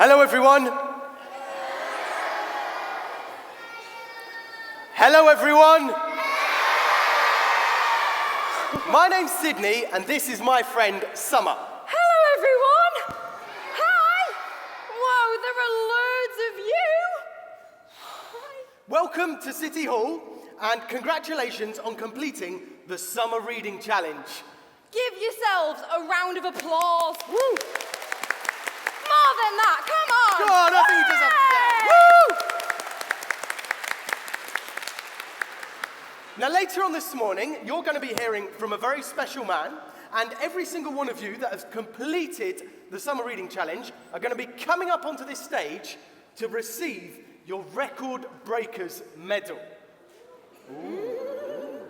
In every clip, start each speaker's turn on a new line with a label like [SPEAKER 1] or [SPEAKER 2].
[SPEAKER 1] Hello, everyone. Hello, everyone. My name's Sydney, and this is my friend, Summer.
[SPEAKER 2] Hello, everyone. Hi. Whoa, there are loads of you. Hi.
[SPEAKER 1] Welcome to City Hall, and congratulations on completing the Summer Reading Challenge.
[SPEAKER 2] Give yourselves a round of applause. Woo. More than that, come on.
[SPEAKER 1] God, I think you deserve that. Woo! Now, later on this morning, you're going to be hearing from a very special man, and every single one of you that has completed the Summer Reading Challenge are going to be coming up onto this stage to receive your Record Breakers Medal. Ooh.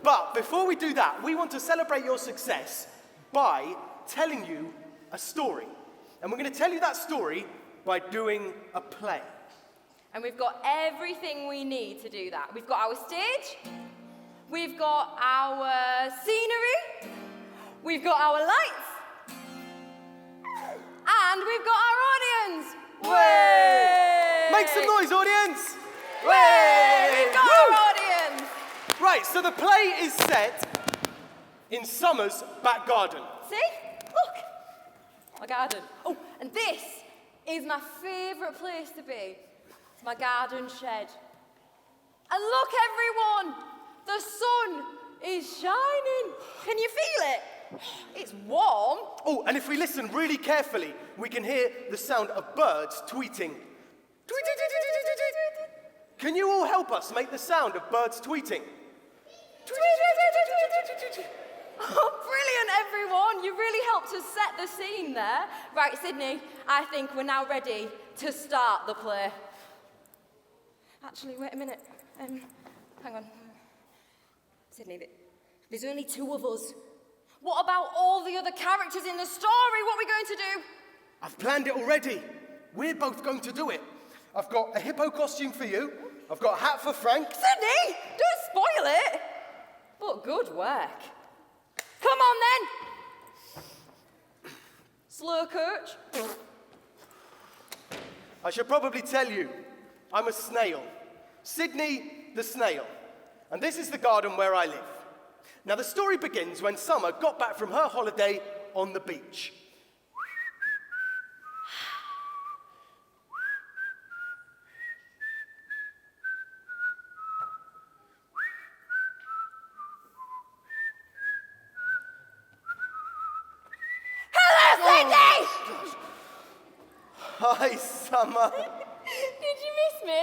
[SPEAKER 1] But before we do that, we want to celebrate your success by telling you a story. And we're going to tell you that story by doing a play.
[SPEAKER 2] And we've got everything we need to do that. We've got our stage, we've got our scenery, we've got our lights, and we've got our audience.
[SPEAKER 1] Way! Make some noise, audience!
[SPEAKER 2] Way! We've got our audience.
[SPEAKER 1] Right, so the play is set in Summer's back garden.
[SPEAKER 2] See? Look! My garden. Oh, and this is my favourite place to be. It's my garden shed. And look, everyone! The sun is shining. Can you feel it? It's warm.
[SPEAKER 1] Oh, and if we listen really carefully, we can hear the sound of birds tweeting. Can you all help us make the sound of birds tweeting?
[SPEAKER 2] Oh, brilliant, everyone. You really helped us set the scene there. Right, Sydney, I think we're now ready to start the play. Actually, wait a minute. Hang on. Sydney, there's only two of us. What about all the other characters in the story? What are we going to do?
[SPEAKER 1] I've planned it already. We're both going to do it. I've got a hippo costume for you. I've got a hat for Frank.
[SPEAKER 2] Sydney, don't spoil it. But good work. Come on, then. Slow coach.
[SPEAKER 1] I should probably tell you, I'm a snail. Sydney the snail. And this is the garden where I live. Now, the story begins when Summer got back from her holiday on the beach. Hi, Summer.
[SPEAKER 2] Did you miss me?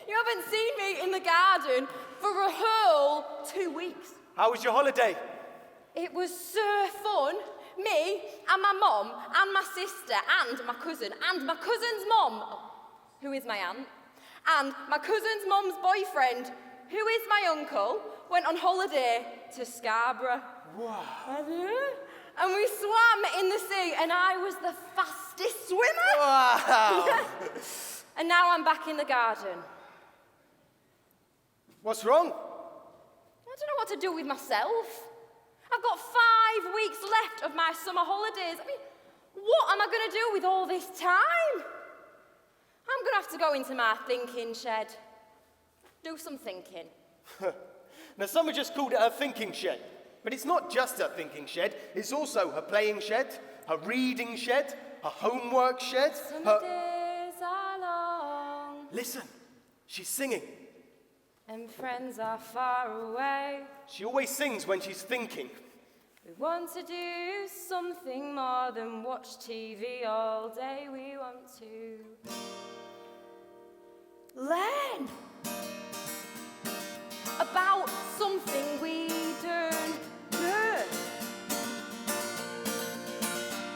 [SPEAKER 2] You haven't seen me in the garden for a whole 2 weeks.
[SPEAKER 1] How was your holiday?
[SPEAKER 2] It was so fun. Me and my mum and my sister and my cousin and my cousin's mum, who is my aunt, and my cousin's mum's boyfriend, who is my uncle, went on holiday to Scarborough.
[SPEAKER 1] Wow.
[SPEAKER 2] And we swam in the sea, and I was the fastest swimmer.
[SPEAKER 1] Wow.
[SPEAKER 2] And now I'm back in the garden.
[SPEAKER 1] What's wrong?
[SPEAKER 2] I don't know what to do with myself. I've got 5 weeks left of my summer holidays. I mean, what am I going to do with all this time? I'm going to have to go into my thinking shed. Do some thinking.
[SPEAKER 1] Now, Summer just called it her thinking shed. But it's not just her thinking shed, it's also her playing shed, her reading shed, her homework shed,
[SPEAKER 2] Some days are long.
[SPEAKER 1] Listen, she's singing.
[SPEAKER 2] And friends are far away.
[SPEAKER 1] She always sings when she's thinking.
[SPEAKER 2] We want to do something more than watch TV all day. We want to learn about something we don't know.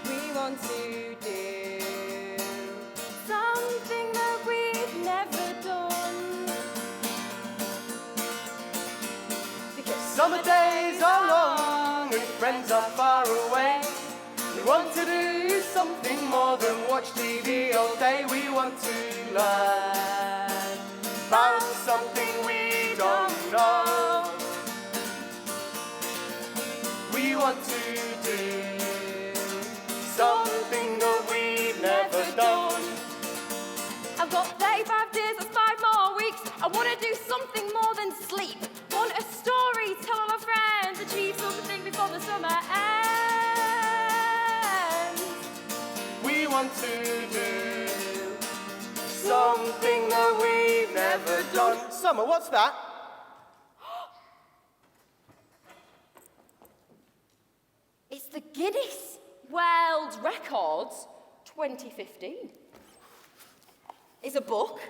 [SPEAKER 2] We want to do something that we've never done. Because
[SPEAKER 1] Summer days are long and friends are far away. We want to do something more than watch TV all day. We want to learn about something we don't know. We want to do something that we've never done.
[SPEAKER 2] something more than sleep. Want a story, tell all our friends, achieve something before the summer ends.
[SPEAKER 1] We want to do something that we've never done. Summer, what's that?
[SPEAKER 2] It's the Guinness World Records 2015. It's a book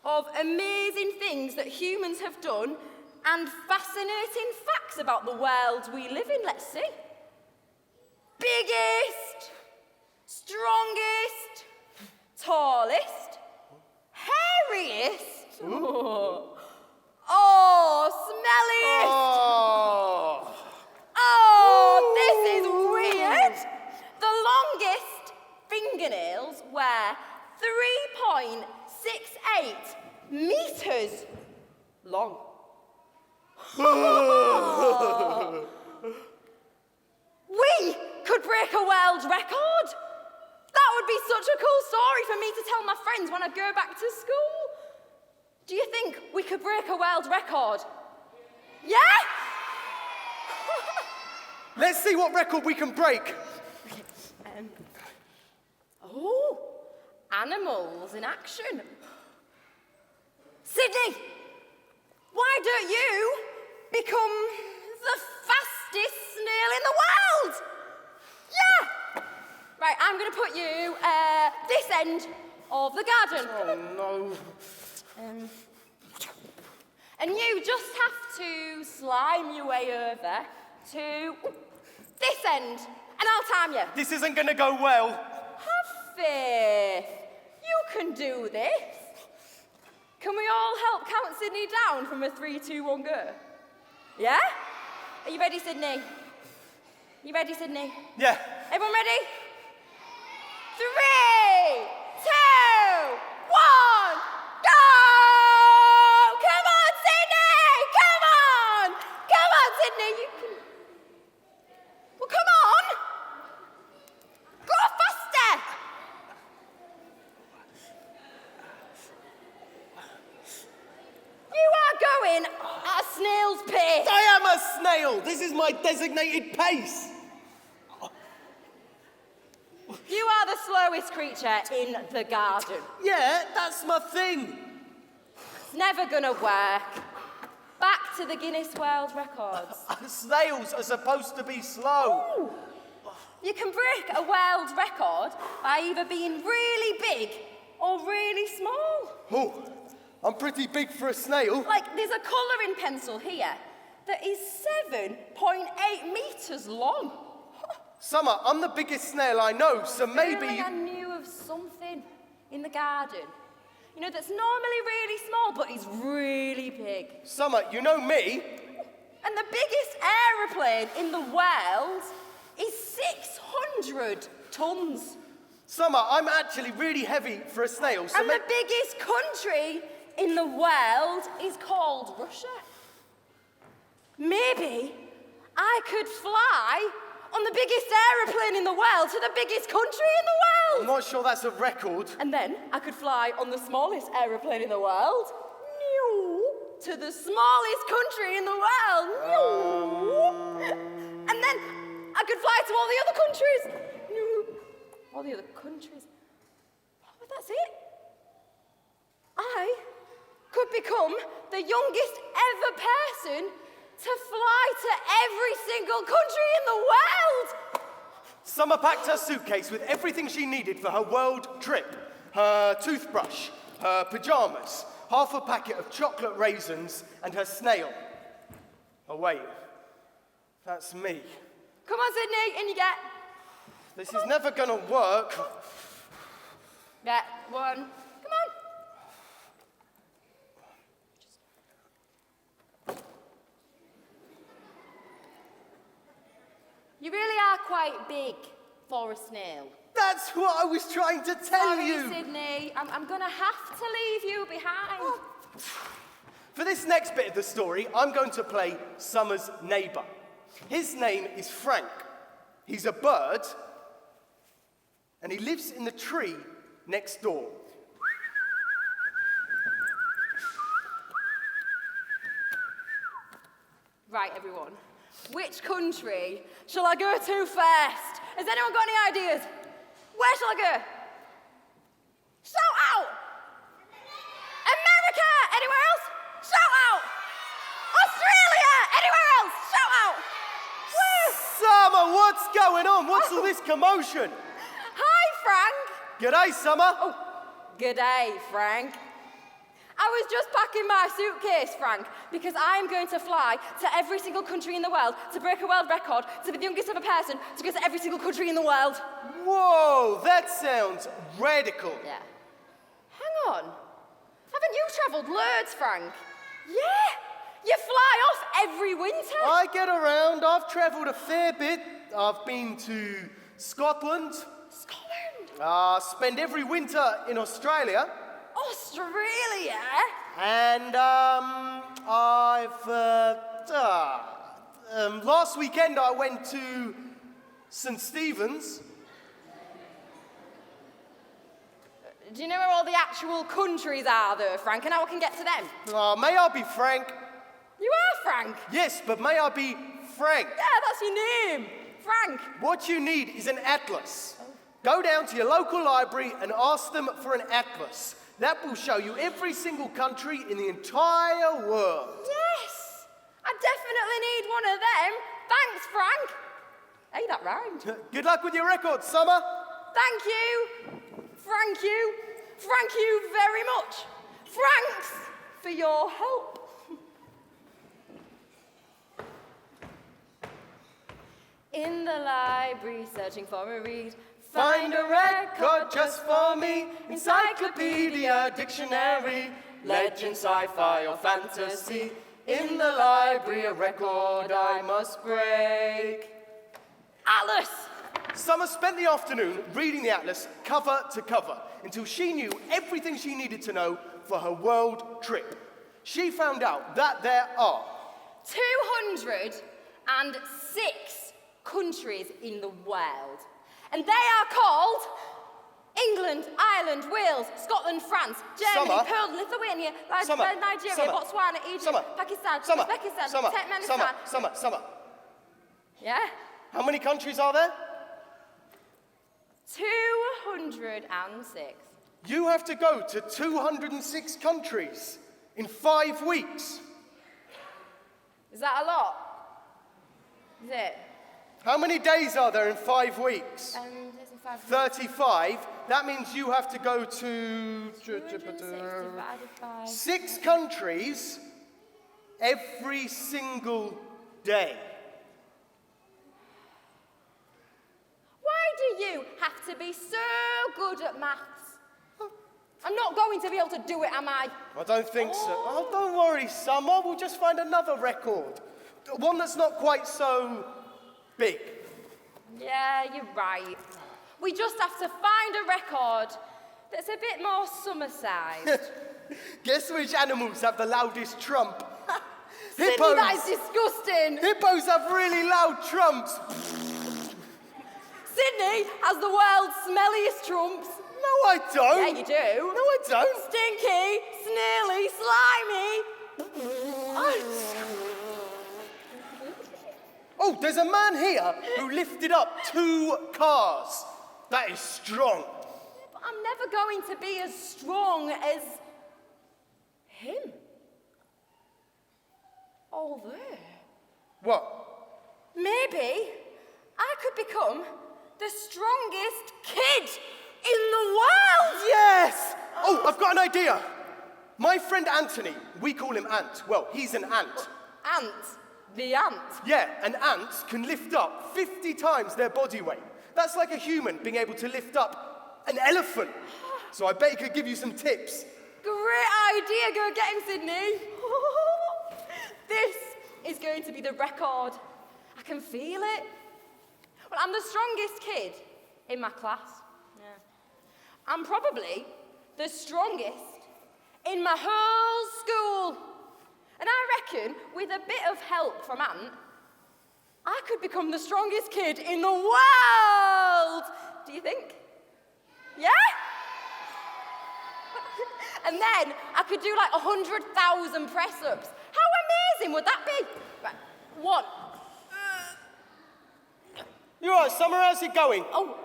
[SPEAKER 2] of amazing things that humans have done and fascinating facts about the world we live in. Let's see. Biggest, strongest, tallest, hairiest, smelliest. This is weird. The longest fingernails were 3.68 meters long. We could break a world record. That would be such a cool story for me to tell my friends when I go back to school. Do you think we could break a world record? Yeah?
[SPEAKER 1] Let's see what record we can break.
[SPEAKER 2] Animals in action. Sydney, why don't you become the fastest snail in the world? Yeah! Right, I'm going to put you this end of the garden.
[SPEAKER 1] Oh, no.
[SPEAKER 2] And you just have to slime your way over to this end, and I'll time you.
[SPEAKER 1] This isn't going to go well.
[SPEAKER 2] Have faith. You can do this. Can we all help count Sydney down from a 3, 2, 1 go? Yeah? Are you ready, Sydney? You ready, Sydney?
[SPEAKER 1] Yeah.
[SPEAKER 2] Everyone ready? 3, 2, 1, go! Come on, Sydney! Come on! Come on, Sydney! You can... Well, come on! Go faster! You are going at a snail's pace.
[SPEAKER 1] I am a snail. This is my designated pace.
[SPEAKER 2] You are the slowest creature in the garden.
[SPEAKER 1] Yeah, that's my thing.
[SPEAKER 2] It's never gonna work. Back to the Guinness World Records.
[SPEAKER 1] Snails are supposed to be slow.
[SPEAKER 2] Ooh. You can break a world record by either being really big or really small.
[SPEAKER 1] Oh, I'm pretty big for a snail.
[SPEAKER 2] Like, there's a colouring pencil here that is 7.8 metres long.
[SPEAKER 1] Summer, I'm the biggest snail I know, so maybe...
[SPEAKER 2] Really, I knew of something in the garden. You know, that's normally really small, but is really big.
[SPEAKER 1] Summer, you know me.
[SPEAKER 2] And the biggest aeroplane in the world is 600 tons.
[SPEAKER 1] Summer, I'm actually really heavy for a snail, so
[SPEAKER 2] And the biggest country in the world is called Russia. Maybe I could fly on the biggest aeroplane in the world to the biggest country in the
[SPEAKER 1] I'm
[SPEAKER 2] world.
[SPEAKER 1] not sure that's a record.
[SPEAKER 2] And then I could fly on the smallest aeroplane in the world to the smallest country in the world. And then I could fly to all the other countries. All the other countries. But that's it. I could become the youngest ever person to fly to every single country in the world.
[SPEAKER 1] Summer packed her suitcase with everything she needed for her world trip. Her toothbrush, her pyjamas, half a packet of chocolate raisins, and her snail. Oh, wait. That's me.
[SPEAKER 2] Come on, Sydney, in you get.
[SPEAKER 1] This is never gonna work.
[SPEAKER 2] Yeah, 1. Come on. You really are quite big for a snail.
[SPEAKER 1] That's what I was trying to tell
[SPEAKER 2] Sorry,
[SPEAKER 1] you.
[SPEAKER 2] Sydney. I'm gonna have to leave you behind.
[SPEAKER 1] For this next bit of the story, I'm going to play Summer's neighbour. His name is Frank. He's a bird, and he lives in the tree next door.
[SPEAKER 2] Right, everyone. Which country shall I go to first? Has anyone got any ideas? Where shall I go? Shout out! America! Anywhere else? Shout out! Australia! Anywhere else? Shout out! Woo!
[SPEAKER 1] Summer, what's going on? What's all this commotion?
[SPEAKER 2] Hi, Frank!
[SPEAKER 1] G'day, Summer.
[SPEAKER 2] Oh, g'day, Frank. I was just packing my suitcase, Frank, because I am going to fly to every single country in the world to break a world record, to be the youngest ever person to go to every single country in the world.
[SPEAKER 1] Whoa, that sounds radical.
[SPEAKER 2] Yeah. Hang on. Haven't you travelled loads, Frank? Yeah. You fly off every winter.
[SPEAKER 1] I get around. I've travelled a fair bit. I've been to Scotland.
[SPEAKER 2] Scotland?
[SPEAKER 1] Spend every winter in Australia.
[SPEAKER 2] Australia?
[SPEAKER 1] And last weekend I went to St. Stephen's.
[SPEAKER 2] Do you know where all the actual countries are, though, Frank, and how I can get to them?
[SPEAKER 1] May I be frank?
[SPEAKER 2] You are Frank?
[SPEAKER 1] Yes, but may I be frank?
[SPEAKER 2] Yeah, that's your name, Frank.
[SPEAKER 1] What you need is an atlas. Go down to your local library and ask them for an atlas. That will show you every single country in the entire world.
[SPEAKER 2] Yes, I definitely need one of them. Thanks, Frank. Hey, that rhymed.
[SPEAKER 1] Good luck with your record, Summer.
[SPEAKER 2] Thank you. Thank you. Thank you very much. Thanks for your help. In the library, searching for a read.
[SPEAKER 1] Find a record just for me. Encyclopedia, dictionary, legend, sci-fi or fantasy. In the library, a record I must break.
[SPEAKER 2] Atlas!
[SPEAKER 1] Summer spent the afternoon reading the atlas cover to cover until she knew everything she needed to know for her world trip. She found out that there are
[SPEAKER 2] 206 countries in the world. And they are called England, Ireland, Wales, Scotland, France, Germany,
[SPEAKER 1] Summer.
[SPEAKER 2] Poland, Lithuania,
[SPEAKER 1] Summer.
[SPEAKER 2] Nigeria,
[SPEAKER 1] Summer.
[SPEAKER 2] Botswana, Egypt,
[SPEAKER 1] Summer.
[SPEAKER 2] Pakistan,
[SPEAKER 1] Summer.
[SPEAKER 2] Uzbekistan,
[SPEAKER 1] Summer.
[SPEAKER 2] Turkmenistan.
[SPEAKER 1] Summer.
[SPEAKER 2] Yeah?
[SPEAKER 1] How many countries are there?
[SPEAKER 2] 206.
[SPEAKER 1] You have to go to 206 countries in 5 weeks.
[SPEAKER 2] Is that a lot? Is it?
[SPEAKER 1] How many days are there in 5 weeks? 35. That means you have to go to
[SPEAKER 2] 206 divided by
[SPEAKER 1] 6 countries every single day.
[SPEAKER 2] Why do you have to be so good at maths? I'm not going to be able to do it, am I?
[SPEAKER 1] I don't think so. Oh, don't worry, Summer. We'll just find another record. One that's not quite so big.
[SPEAKER 2] Yeah, you're right. We just have to find a record that's a bit more summer-sized.
[SPEAKER 1] Guess which animals have the loudest trump?
[SPEAKER 2] Sydney, that is disgusting.
[SPEAKER 1] Hippos have really loud trumps.
[SPEAKER 2] Sydney has the world's smelliest trumps.
[SPEAKER 1] No, I don't.
[SPEAKER 2] Yeah, you do.
[SPEAKER 1] No, I don't.
[SPEAKER 2] Stinky, snaily, slimy.
[SPEAKER 1] Oh, there's a man here who lifted up 2 cars. That is strong.
[SPEAKER 2] But I'm never going to be as strong as him. All there.
[SPEAKER 1] What?
[SPEAKER 2] Maybe I could become the strongest kid in the world.
[SPEAKER 1] Yes! Oh, I've got an idea. My friend Anthony, we call him Ant. Well, he's an ant.
[SPEAKER 2] Ant. The ant.
[SPEAKER 1] Yeah, and ants can lift up 50 times their body weight. That's like a human being able to lift up an elephant. So I bet he could give you some tips.
[SPEAKER 2] Great idea. Go get him, Sydney. This is going to be the record. I can feel it. Well, I'm the strongest kid in my class. Yeah. I'm probably the strongest in my whole school. And I reckon, with a bit of help from Ant, I could become the strongest kid in the world. Do you think? Yeah? And then I could do like 100,000 press-ups. How amazing would that be? Right. 1.
[SPEAKER 1] You all right, Summer? How's it going?
[SPEAKER 2] Oh.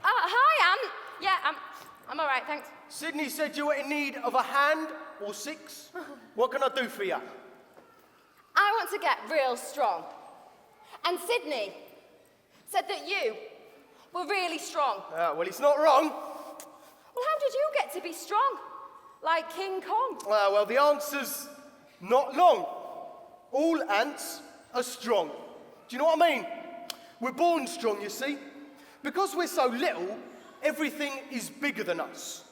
[SPEAKER 2] Hi, Anne. Yeah, I'm all right, thanks.
[SPEAKER 1] Sydney said you were in need of a hand or 6. What can I do for you?
[SPEAKER 2] I want to get real strong. And Sydney said that you were really strong.
[SPEAKER 1] Well, he's not wrong.
[SPEAKER 2] Well, how did you get to be strong? Like King Kong?
[SPEAKER 1] Well, the answer's not long. All ants are strong. Do you know what I mean? We're born strong, you see. Because we're so little, everything is bigger than us.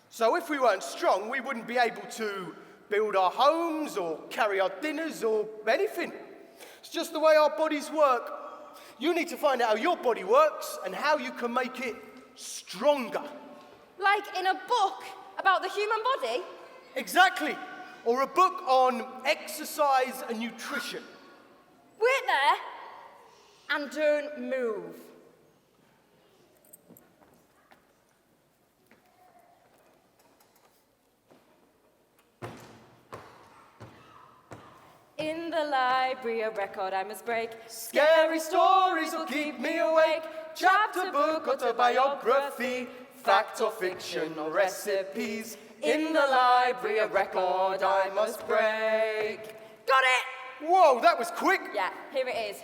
[SPEAKER 1] So if we weren't strong, we wouldn't be able to build our homes or carry our dinners or anything. It's just the way our bodies work. You need to find out how your body works and how you can make it stronger.
[SPEAKER 2] Like in a book about the human body?
[SPEAKER 1] Exactly. Or a book on exercise and nutrition.
[SPEAKER 2] Wait there and don't move. In the library, a record I must break.
[SPEAKER 1] Scary stories will keep me awake. Chapter book, autobiography, fact or fiction or recipes. In the library, a record I must break.
[SPEAKER 2] Got it!
[SPEAKER 1] Whoa, that was quick.
[SPEAKER 2] Yeah, here it is.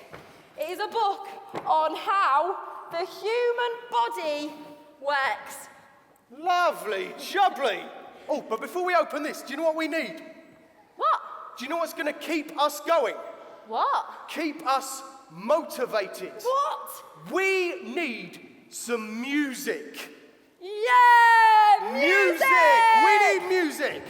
[SPEAKER 2] It is a book on how the human body works.
[SPEAKER 1] Lovely, chubbly. Oh, but before we open this, do you know what we need?
[SPEAKER 2] What?
[SPEAKER 1] Do you know what's going to keep us going?
[SPEAKER 2] What?
[SPEAKER 1] Keep us motivated.
[SPEAKER 2] What?
[SPEAKER 1] We need some music.
[SPEAKER 2] Yeah! Music!
[SPEAKER 1] We need music.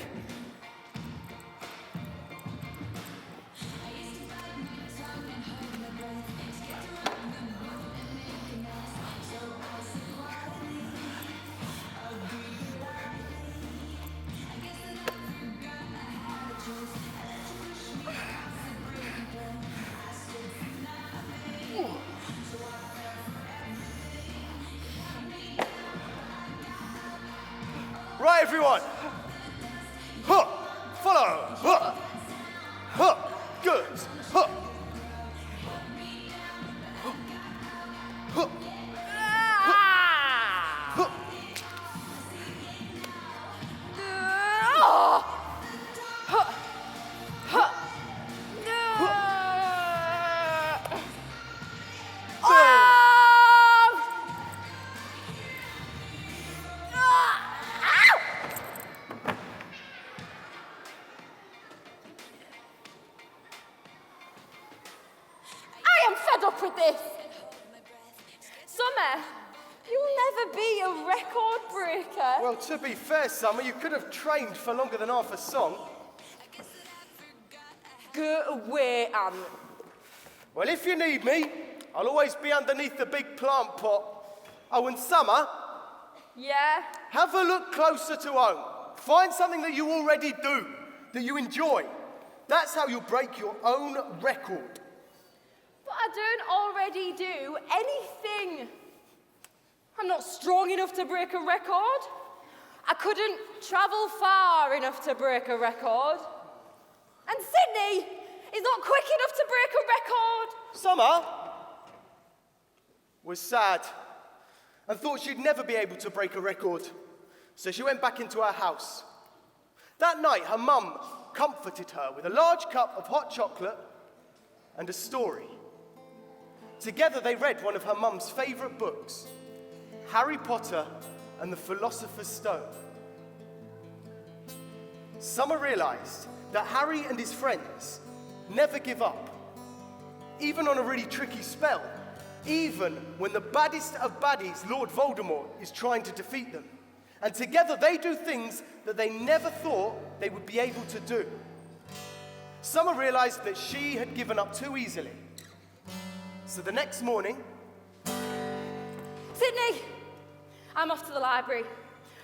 [SPEAKER 1] Right, everyone. Huh. Follow. Huh. Huh. Good. Huh. Huh. Huh. Huh.
[SPEAKER 2] I am fed up with this. Summer, you'll never be a record breaker.
[SPEAKER 1] Well, to be fair, Summer, you could have trained for longer than half a song.
[SPEAKER 2] Go away, Anne.
[SPEAKER 1] Well, if you need me, I'll always be underneath the big plant pot. Oh, and Summer,
[SPEAKER 2] Yeah?
[SPEAKER 1] have a look closer to home. Find something that you already do, that you enjoy. That's how you'll break your own record.
[SPEAKER 2] But I don't already do anything. I'm not strong enough to break a record. I couldn't travel far enough to break a record. And Sydney is not quick enough to break a record.
[SPEAKER 1] Summer was sad and thought she'd never be able to break a record. So she went back into her house. That night, her mum comforted her with a large cup of hot chocolate and a story. Together, they read one of her mum's favourite books, Harry Potter and the Philosopher's Stone. Summer realised that Harry and his friends never give up, even on a really tricky spell, even when the baddest of baddies, Lord Voldemort, is trying to defeat them. And together they do things that they never thought they would be able to do. Summer realised that she had given up too easily. So the next morning...
[SPEAKER 2] Sydney, I'm off to the library.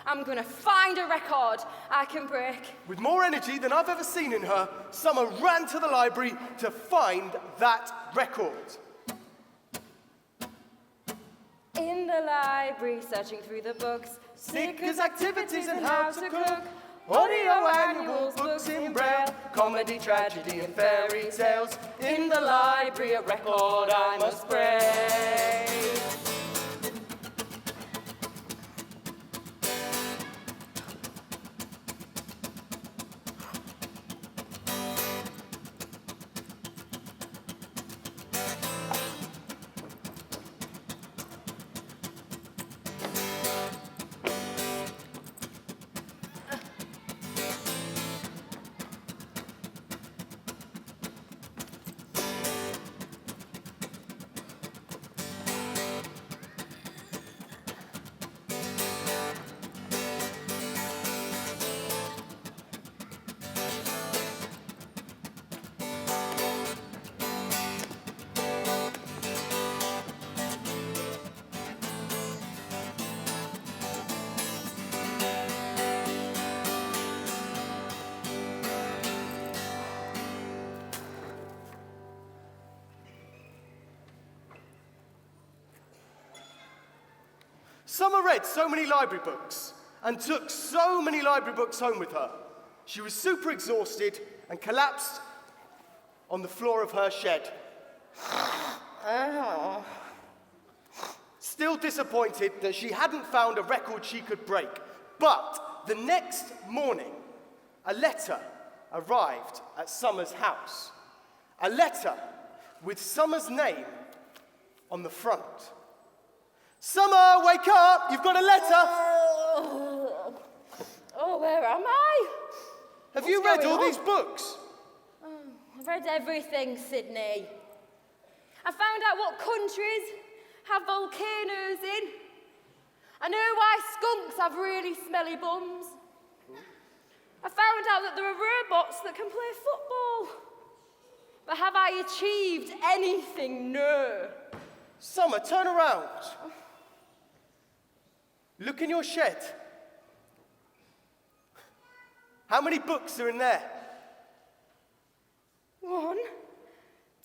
[SPEAKER 2] I'm going to find a record I can break.
[SPEAKER 1] With more energy than I've ever seen in her, Summer ran to the library to find that record.
[SPEAKER 2] In the library, searching through the books,
[SPEAKER 1] Stickers, activities, and how to cook. Audio annuals, books in braille, comedy, tragedy and fairy tales. In the library a record I must break. Summer read so many library books and took so many library books home with her. She was super exhausted and collapsed on the floor of her shed. Still disappointed that she hadn't found a record she could break. But the next morning, a letter arrived at Summer's house. A letter with Summer's name on the front. Summer, wake up! You've got a letter!
[SPEAKER 2] Oh, where am I?
[SPEAKER 1] Have you read all these books?
[SPEAKER 2] I've read everything, Sydney. I found out what countries have volcanoes in. I know why skunks have really smelly bums. I found out that there are robots that can play football. But have I achieved anything? No.
[SPEAKER 1] Summer, turn around. Look in your shed. How many books are in there?
[SPEAKER 2] 1,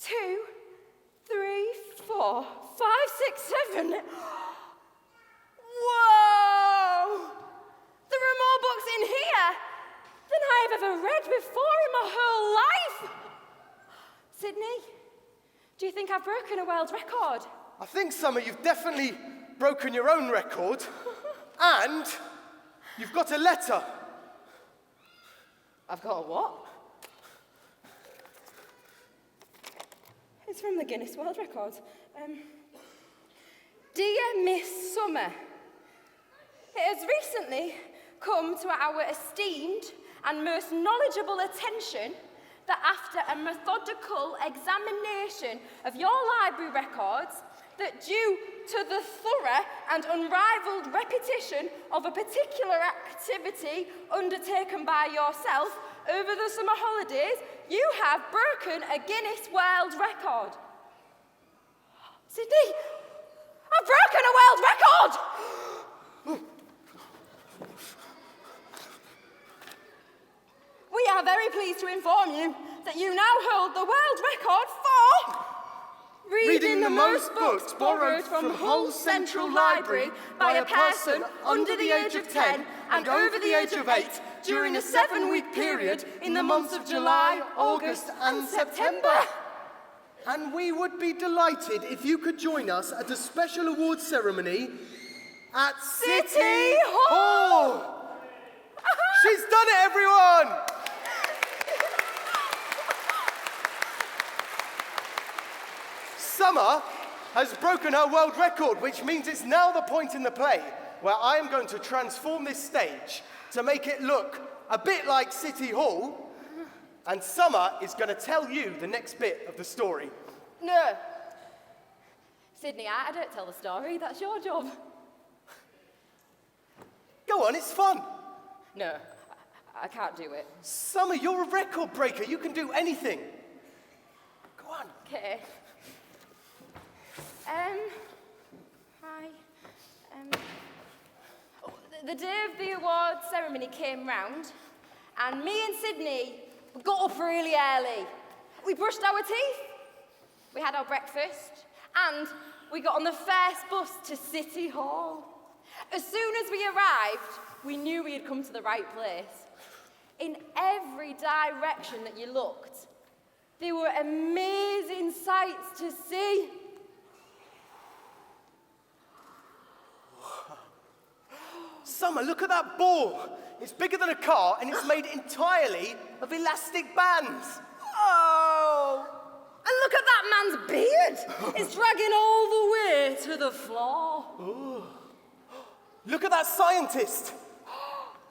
[SPEAKER 2] 2, 3, 4, 5, 6, 7. Whoa! There are more books in here than I have ever read before in my whole life. Sydney, do you think I've broken a world record?
[SPEAKER 1] I think, Summer, you've definitely broken your own record. And you've got a letter.
[SPEAKER 2] I've got a what? It's from the Guinness World Records. Dear Miss Summer, it has recently come to our esteemed and most knowledgeable attention that after a methodical examination of your library records, that due to the thorough and unrivaled repetition of a particular activity undertaken by yourself over the summer holidays, you have broken a Guinness World Record. Sydney, I've broken a world record! We are very pleased to inform you that you now hold the world record for reading the most books borrowed from Hull Central Library by a person under the age of 10 and over the age of 8 during a 7-week period in the months of July, August and September.
[SPEAKER 1] And we would be delighted if you could join us at a special awards ceremony at
[SPEAKER 2] City Hall!
[SPEAKER 1] She's done it, everyone! Summer has broken her world record, which means it's now the point in the play where I am going to transform this stage to make it look a bit like City Hall, and Summer is going to tell you the next bit of the story.
[SPEAKER 2] No. Sydney, I don't tell the story. That's your job.
[SPEAKER 1] Go on, it's fun.
[SPEAKER 2] No, I can't do it.
[SPEAKER 1] Summer, you're a record breaker. You can do anything. Go on.
[SPEAKER 2] Okay. The day of the awards ceremony came round, and me and Sydney got up really early. We brushed our teeth, we had our breakfast, and we got on the first bus to City Hall. As soon as we arrived, we knew we had come to the right place. In every direction that you looked, there were amazing sights to see.
[SPEAKER 1] Summer, look at that ball. It's bigger than a car and it's made entirely of elastic bands.
[SPEAKER 2] Oh! And look at that man's beard. It's dragging all the way to the floor.
[SPEAKER 1] Ooh. Look at that scientist.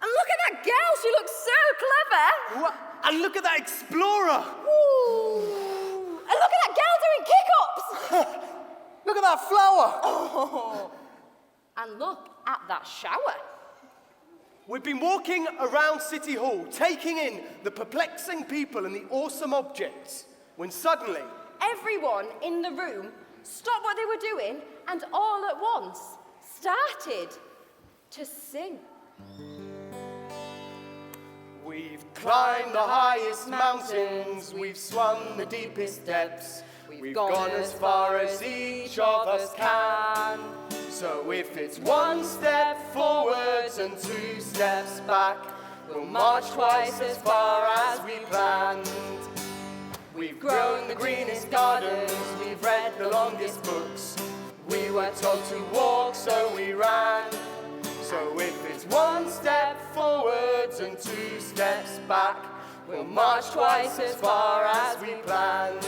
[SPEAKER 2] And look at that girl. She looks so clever.
[SPEAKER 1] And look at that explorer.
[SPEAKER 2] Ooh. And look at that girl doing kick-ups.
[SPEAKER 1] Look at that flower.
[SPEAKER 2] Oh. And look at that shower.
[SPEAKER 1] We've been walking around City Hall, taking in the perplexing people and the awesome objects, when suddenly,
[SPEAKER 2] everyone in the room stopped what they were doing and all at once started to sing.
[SPEAKER 1] We've climbed the highest mountains, we've swum the deepest depths, we've gone as far as each of us can. So if it's one step forwards and two steps back, we'll march twice as far as we planned. We've grown the greenest gardens, we've read the longest books. We were told to walk, so we ran. So if it's one step forwards and two steps back, we'll march twice as far as we planned.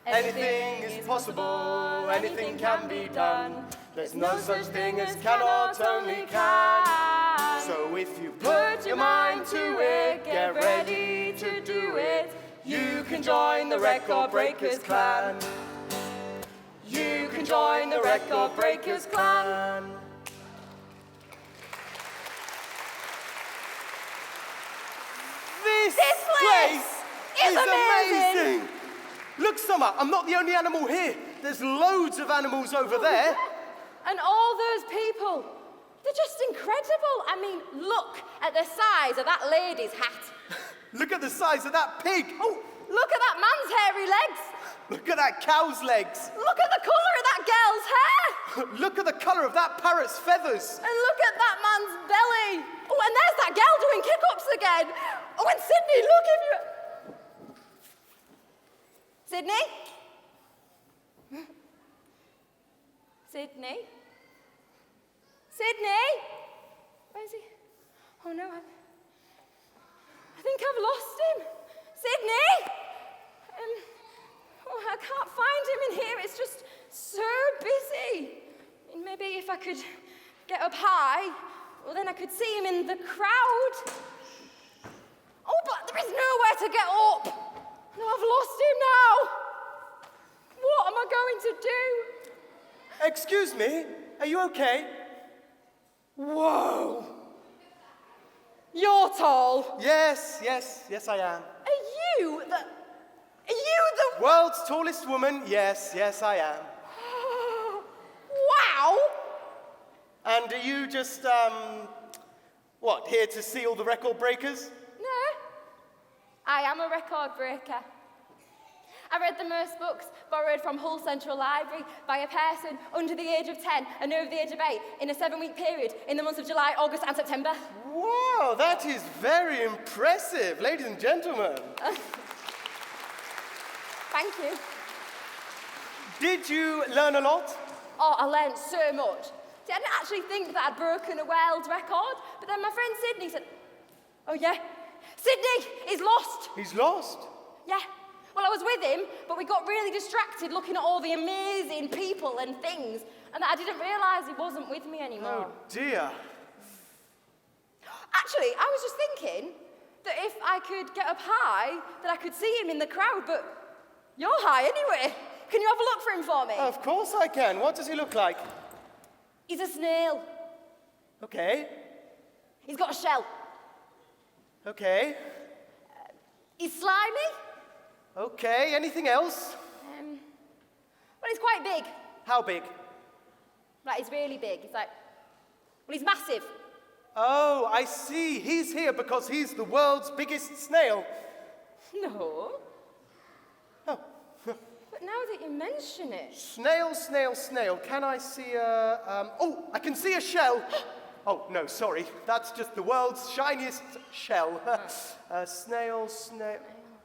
[SPEAKER 1] Anything is possible, anything can be done. There's no such thing as cannot, only can. So if you put your mind to it, get ready to do it. You can join the Record Breakers clan. You can join the Record Breakers clan. This place is amazing! Look, Summer, I'm not the only animal here. There's loads of animals over there.
[SPEAKER 2] And all those people, they're just incredible. I mean, look at the size of that lady's hat.
[SPEAKER 1] Look at the size of that pig.
[SPEAKER 2] Oh, look at that man's hairy legs.
[SPEAKER 1] Look at that cow's legs.
[SPEAKER 2] Look at the colour of that girl's hair.
[SPEAKER 1] Look at the colour of that parrot's feathers.
[SPEAKER 2] And look at that man's belly. Oh, and there's that girl doing kick-ups again. Oh, and Sydney, look if you... Sydney? Sydney? Sydney? Where is he? Oh no, I think I've lost him. Sydney? Oh, I can't find him in here. It's just so busy. I mean, maybe if I could get up high, well, then I could see him in the crowd. Oh, but there is nowhere to get up. No, I've lost him now. What am I going to do?
[SPEAKER 1] Excuse me, are you okay?
[SPEAKER 2] Whoa. You're tall.
[SPEAKER 1] Yes, I am.
[SPEAKER 2] Are you the...
[SPEAKER 1] World's tallest woman, yes, I am.
[SPEAKER 2] Wow.
[SPEAKER 1] And are you just, what, here to see all the record breakers?
[SPEAKER 2] No. I am a record breaker. I read the most books borrowed from Hull Central Library by a person under the age of 10 and over the age of 8 in a 7-week period in the months of July, August and September.
[SPEAKER 1] Wow, that is very impressive, ladies and gentlemen.
[SPEAKER 2] Thank you.
[SPEAKER 1] Did you learn a lot?
[SPEAKER 2] Oh, I learned so much. See, I didn't actually think that I'd broken a world record, but then my friend Sydney said, oh yeah, Sydney, he's lost.
[SPEAKER 1] He's lost?
[SPEAKER 2] Yeah. Well, I was with him, but we got really distracted looking at all the amazing people and things, and that I didn't realise he wasn't with me anymore.
[SPEAKER 1] Oh, dear.
[SPEAKER 2] Actually, I was just thinking that if I could get up high, that I could see him in the crowd, but you're high anyway. Can you have a look for him for me?
[SPEAKER 1] Of course I can. What does he look like?
[SPEAKER 2] He's a snail.
[SPEAKER 1] Okay.
[SPEAKER 2] He's got a shell.
[SPEAKER 1] Okay.
[SPEAKER 2] He's slimy.
[SPEAKER 1] Okay, anything else?
[SPEAKER 2] Well, he's quite big.
[SPEAKER 1] How big?
[SPEAKER 2] Like, he's really big. He's like, well, he's massive.
[SPEAKER 1] Oh, I see. He's here because he's the world's biggest snail.
[SPEAKER 2] No.
[SPEAKER 1] Oh.
[SPEAKER 2] But now that you mention it...
[SPEAKER 1] Snail, snail, snail. Can I see a... Oh, I can see a shell. Oh, no, sorry. That's just the world's shiniest shell. Snail.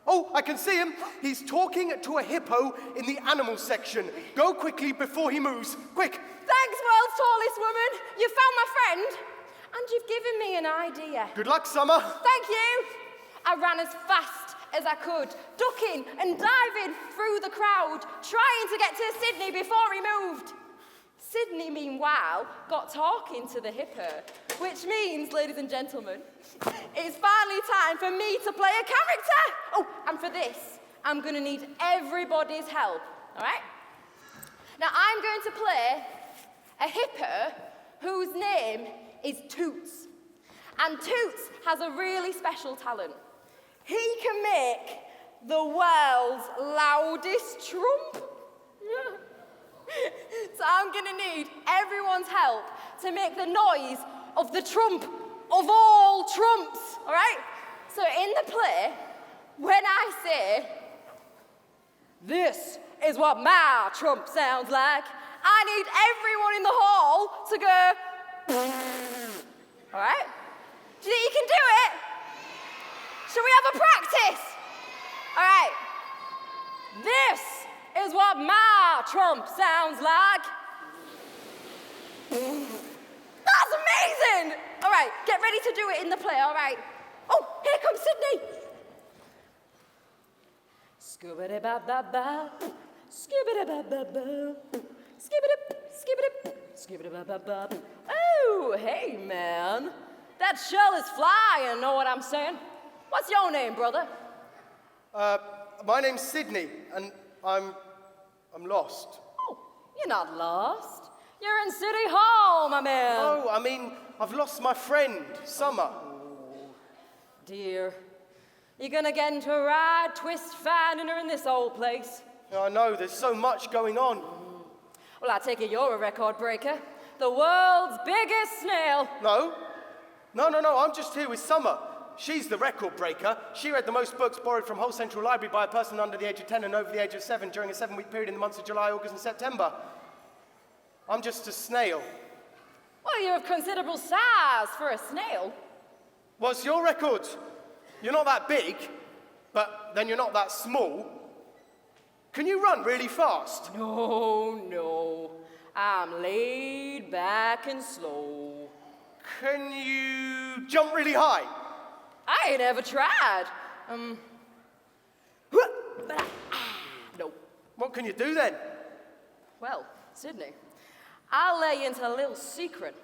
[SPEAKER 1] Oh, I can see him. He's talking to a hippo in the animal section. Go quickly before he moves. Quick.
[SPEAKER 2] Thanks, world's tallest woman. You found my friend, and you've given me an idea.
[SPEAKER 1] Good luck, Summer.
[SPEAKER 2] Thank you. I ran as fast as I could, ducking and diving through the crowd, trying to get to Sydney before he moved. Sydney, meanwhile, got talking to the hippo, which means, ladies and gentlemen, it's finally time for me to play a character. Oh, and for this, I'm going to need everybody's help, all right? Now, I'm going to play a hippo whose name is Toots. And Toots has a really special talent. He can make the world's loudest trump. Yeah. So I'm gonna need everyone's help to make the noise of the trump of all trumps, all right? So in the play, when I say, "This is what my trump sounds like," I need everyone in the hall to go, all right? Do you think you can do it? Should we have a practice? All right. This is what my trump sounds like. That's amazing! All right, get ready to do it in the play, all right? Oh, here comes Sydney. Skibbity-ba-ba-ba, skibbity-ba-ba-ba, skibbity-ba-ba-ba. Oh, hey, man. That shell is flying, know what I'm saying? What's your name, brother?
[SPEAKER 1] My name's Sydney, and I'm lost.
[SPEAKER 2] Oh, you're not lost. You're in City Hall, my man.
[SPEAKER 1] Oh, I mean, I've lost my friend, Summer.
[SPEAKER 2] Dear, you're gonna get into a ride, twist, finding her in this old place.
[SPEAKER 1] I know, there's so much going on.
[SPEAKER 2] Well, I take it you're a record breaker. The world's biggest snail.
[SPEAKER 1] No, I'm just here with Summer. She's the record breaker. She read the most books borrowed from Whole Central Library by a person under the age of 10 and over the age of 7 during a 7-week period in the months of July, August, and September. I'm just a snail.
[SPEAKER 2] Well, you're of considerable size for a snail.
[SPEAKER 1] What's your record? You're not that big, but then you're not that small. Can you run really fast?
[SPEAKER 2] No. I'm laid back and slow.
[SPEAKER 1] Can you jump really high?
[SPEAKER 2] I ain't ever tried. No.
[SPEAKER 1] What can you do then?
[SPEAKER 2] Well, Sydney, I'll lay you into a little secret.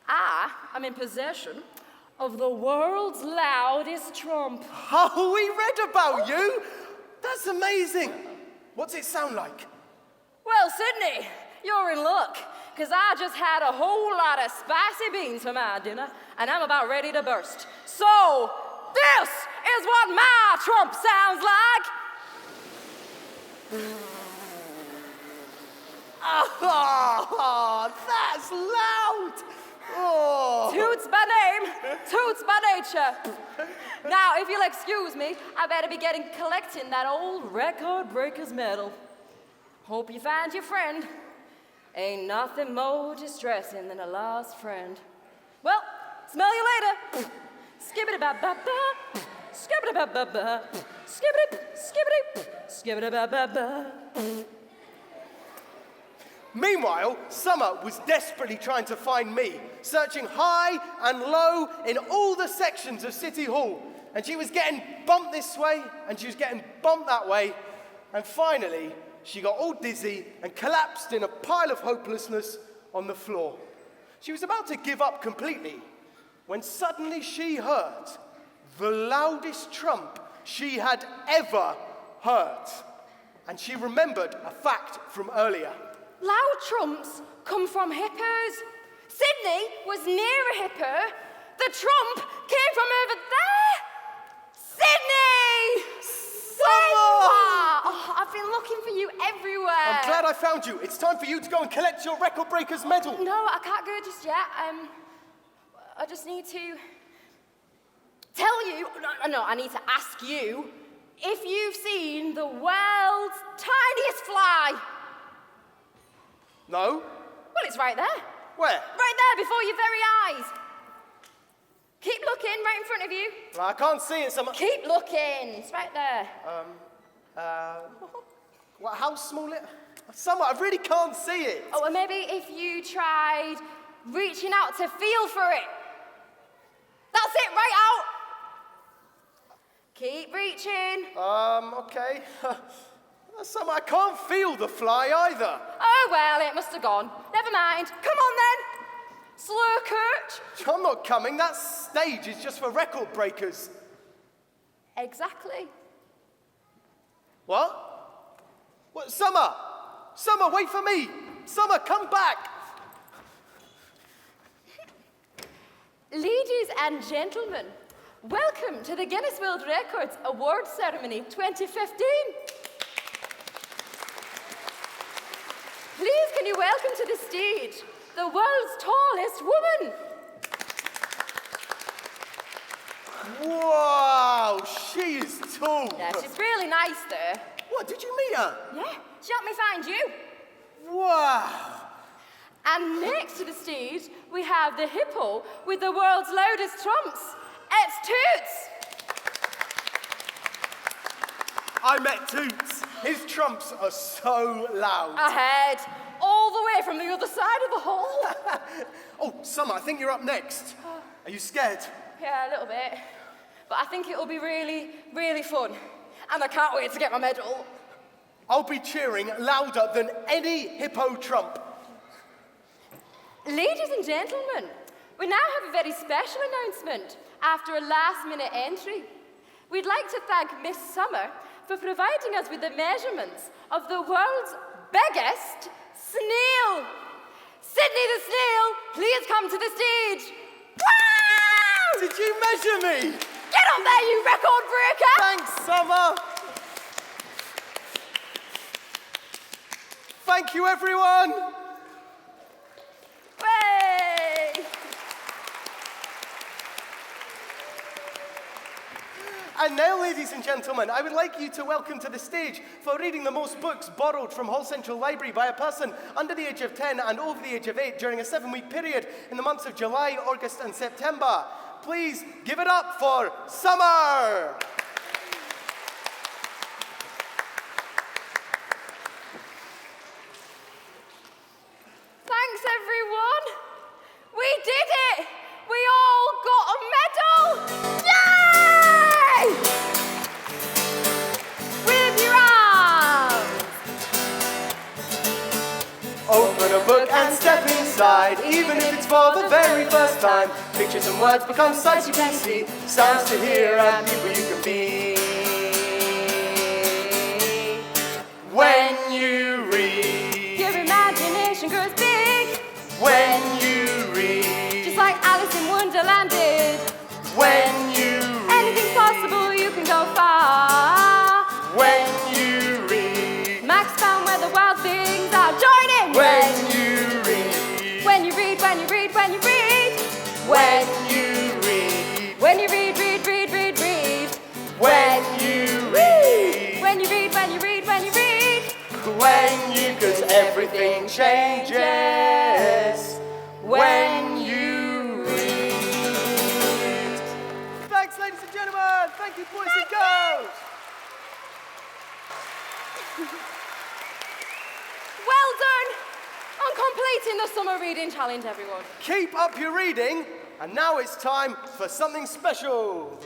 [SPEAKER 2] I am in possession of the world's loudest trump.
[SPEAKER 1] Oh, we read about you. That's amazing. What's it sound like?
[SPEAKER 2] Well, Sydney, you're in luck, because I just had a whole lot of spicy beans for my dinner, and I'm about ready to burst. So, this is what my trump sounds like.
[SPEAKER 1] Oh, that's loud. Oh.
[SPEAKER 2] Toots by name, Toots by nature. Now, if you'll excuse me, I better be collecting that old record breaker's medal. Hope you find your friend. Ain't nothing more distressing than a lost friend. Well, smell you later. Skibbity-ba-ba-ba, skibbity-ba-ba-ba, skibbity-ba-ba-ba.
[SPEAKER 1] Meanwhile, Summer was desperately trying to find me, searching high and low in all the sections of City Hall. And she was getting bumped this way, and she was getting bumped that way. And finally, she got all dizzy and collapsed in a pile of hopelessness on the floor. She was about to give up completely when suddenly she heard the loudest trump she had ever heard. And she remembered a fact from earlier.
[SPEAKER 2] Loud trumps come from hippos. Sydney was near a hippo. The trump came from over there. Sydney! Where you are? Oh, I've been looking for you everywhere.
[SPEAKER 1] I'm glad I found you. It's time for you to go and collect your record breaker's medal.
[SPEAKER 2] No, I can't go just yet. I just need to tell you. No, I need to ask you if you've seen the world's tiniest fly.
[SPEAKER 1] No?
[SPEAKER 2] Well, it's right there.
[SPEAKER 1] Where?
[SPEAKER 2] Right there, before your very eyes. Keep looking, right in front of you.
[SPEAKER 1] I can't see it, Summer.
[SPEAKER 2] Keep looking. It's right there.
[SPEAKER 1] How small it? Summer, I really can't see it.
[SPEAKER 2] Oh, and maybe if you tried reaching out to feel for it. That's it, right out. Keep reaching.
[SPEAKER 1] Okay. Summer, I can't feel the fly either.
[SPEAKER 2] Oh, well, it must have gone. Never mind. Come on, then. Slow coach.
[SPEAKER 1] I'm not coming. That stage is just for record breakers.
[SPEAKER 2] Exactly.
[SPEAKER 1] What? What? Summer! Summer, wait for me! Summer, come back!
[SPEAKER 2] Ladies and gentlemen, welcome to the Guinness World Records Awards Ceremony 2015. Please can you welcome to the stage the world's tallest woman.
[SPEAKER 1] Wow, she is tall.
[SPEAKER 2] Yeah, she's really nice there.
[SPEAKER 1] What, did you meet her?
[SPEAKER 2] Yeah, she helped me find you.
[SPEAKER 1] Wow.
[SPEAKER 2] And next to the stage, we have the hippo with the world's loudest trumps. It's Toots.
[SPEAKER 1] I met Toots. His trumps are so loud.
[SPEAKER 2] Ahead, all the way from the other side of the hall.
[SPEAKER 1] Oh, Summer, I think you're up next. Are you scared?
[SPEAKER 2] Yeah, a little bit. But I think it'll be really, really fun. And I can't wait to get my medal.
[SPEAKER 1] I'll be cheering louder than any hippo trump.
[SPEAKER 2] Ladies and gentlemen, we now have a very special announcement after a last-minute entry. We'd like to thank Miss Summer for providing us with the measurements of the world's biggest snail. Sydney the snail, please come to the stage. Wow!
[SPEAKER 1] Did you measure me?
[SPEAKER 2] Get up there, you record breaker!
[SPEAKER 1] Thanks, Summer. Thank you, everyone.
[SPEAKER 2] Way!
[SPEAKER 1] And now, ladies and gentlemen, I would like you to welcome to the stage for reading the most books borrowed from Hull Central Library by a person under the age of 10 and over the age of 8 during a 7-week period in the months of July, August and September. Please give it up for Summer!
[SPEAKER 2] Thanks, everyone. We did it! We all got a medal! Yay! With your arms!
[SPEAKER 1] Open a book and step inside, even if it's for the very first time. Pictures and words become sights you can see, sounds to hear and people you can be. When you read,
[SPEAKER 2] Your imagination grows big,
[SPEAKER 1] when you read,
[SPEAKER 2] just like Alice in Wonderland did.
[SPEAKER 1] when you
[SPEAKER 2] Anything's possible, you can go far.
[SPEAKER 1] when you read,
[SPEAKER 2] Max found where the wild things are. Join in!
[SPEAKER 1] when you read,
[SPEAKER 2] When you read, when you read, when you read.
[SPEAKER 1] when you read,
[SPEAKER 2] When you read, read, read, read, read.
[SPEAKER 1] when you read,
[SPEAKER 2] When you read, when you read, when you read.
[SPEAKER 1] when you, 'cause everything changes when you read. Thanks, ladies and gentlemen. Thank you, boys and girls.
[SPEAKER 2] Well done on completing the summer reading challenge, everyone.
[SPEAKER 1] Keep up your reading, and now it's time for something special.